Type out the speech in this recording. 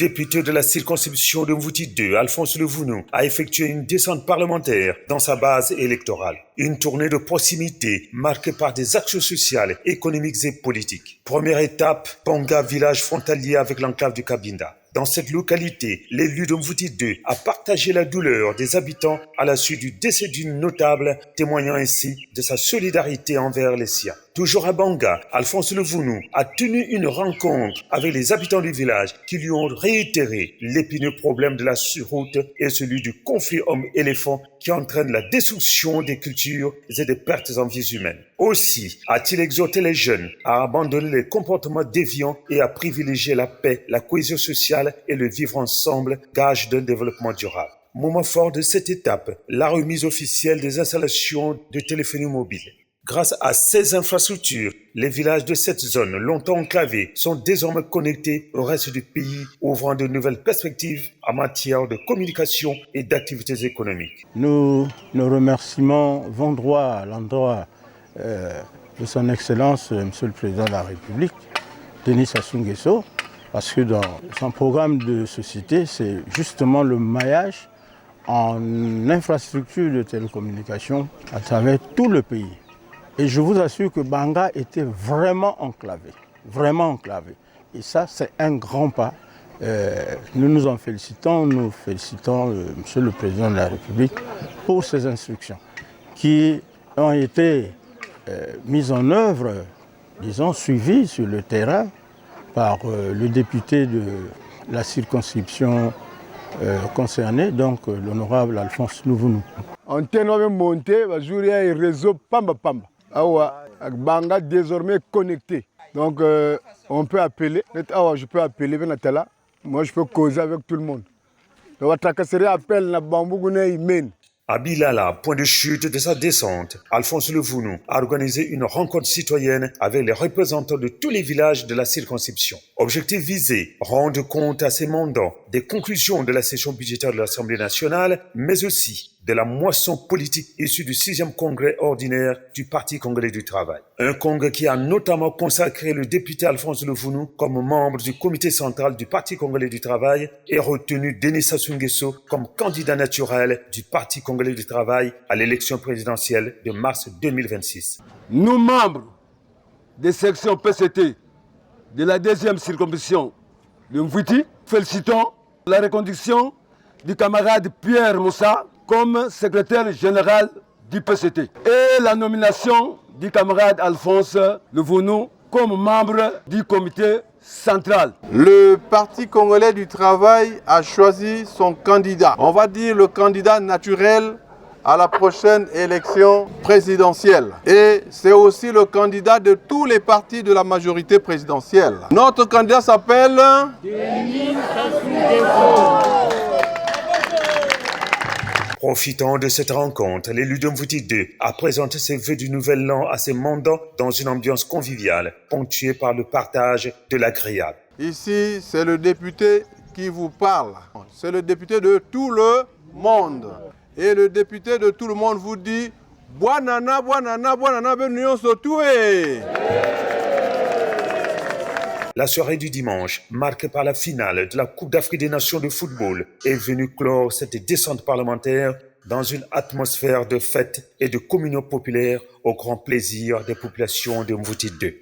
député de la circonscription de Mvouti 2, Alphonse Levounou, a effectué une descente parlementaire dans sa base électorale. Une tournée de proximité marquée par des actions sociales, économiques et politiques. Première étape, Ponga, village frontalier avec l'enclave du Cabinda. Dans cette localité, l'élu de Mvouti 2 a partagé la douleur des habitants à la suite du décès d'une notable, témoignant ainsi de sa solidarité envers les siens. Toujours à Banga, Alphonse Levounou a tenu une rencontre avec les habitants du village qui lui ont réitéré l'épineux problème de la surroute et celui du conflit homme-éléphant qui entraîne la destruction des cultures et des pertes en vies humaines. Aussi a-t-il exhorté les jeunes à abandonner les comportements déviants et à privilégier la paix, la cohésion sociale et le vivre ensemble, gage d'un développement durable. Moment fort de cette étape, la remise officielle des installations de téléphonie mobile. Grâce à ces infrastructures, les villages de cette zone longtemps enclavés sont désormais connectés au reste du pays, ouvrant de nouvelles perspectives en matière de communication et d'activités économiques. Nos remerciements vont droit à l'endroit de son Excellence, Monsieur le Président de la République, Denis Sassou Nguesso, parce que dans son programme de société, c'est justement le maillage en infrastructure de télécommunications à travers tout le pays. Et je vous assure que Banga était vraiment enclavé. Et ça, c'est un grand pas. Nous nous en félicitons, Monsieur le Président de la République pour ces instructions qui ont été mises en œuvre, disons, suivies sur le terrain par le député de la circonscription concernée, donc l'honorable Alphonse Levounou. On tient à monter, il y a un réseau Pamba. Banga désormais connecté. Donc on peut appeler, je peux appeler Venatala, moi je peux causer avec tout le monde. Donc Tracasserie appelle na Bambougoune Imen. À Bilala, point de chute de sa descente, Alphonse Levounou a organisé une rencontre citoyenne avec les représentants de tous les villages de la circonscription. Objectif visé, rendre compte à ses mandants des conclusions de la session budgétaire de l'Assemblée nationale, mais aussi de la moisson politique issue du 6e congrès ordinaire du Parti congolais du travail. Un congrès qui a notamment consacré le député Alphonse Levounou comme membre du comité central du Parti congolais du travail et retenu Denis Sassou Nguesso comme candidat naturel du Parti congolais du travail à l'élection présidentielle de mars 2026. Nous, membres des sections PCT de la 2e circonscription de Mvouti, félicitons la reconduction du camarade Pierre Moussa comme secrétaire général du PCT et la nomination du camarade Alphonse Levounou comme membre du comité central. Le Parti congolais du travail a choisi son candidat, on va dire le candidat naturel à la prochaine élection présidentielle. Et c'est aussi le candidat de tous les partis de la majorité présidentielle. Notre candidat s'appelle Denis Sassou Nguesso. Profitant de cette rencontre, l'élu de Mvouti 2 a présenté ses vœux du nouvel an à ses mandants dans une ambiance conviviale, ponctuée par le partage de l'agréable. Ici, c'est le député qui vous parle. C'est le député de tout le monde. Et le député de tout le monde vous dit « Boanana, benunion sotoué ». La soirée du dimanche, marquée par la finale de la Coupe d'Afrique des Nations de football, est venue clore cette descente parlementaire dans une atmosphère de fête et de communion populaire au grand plaisir des populations de Mvouti 2.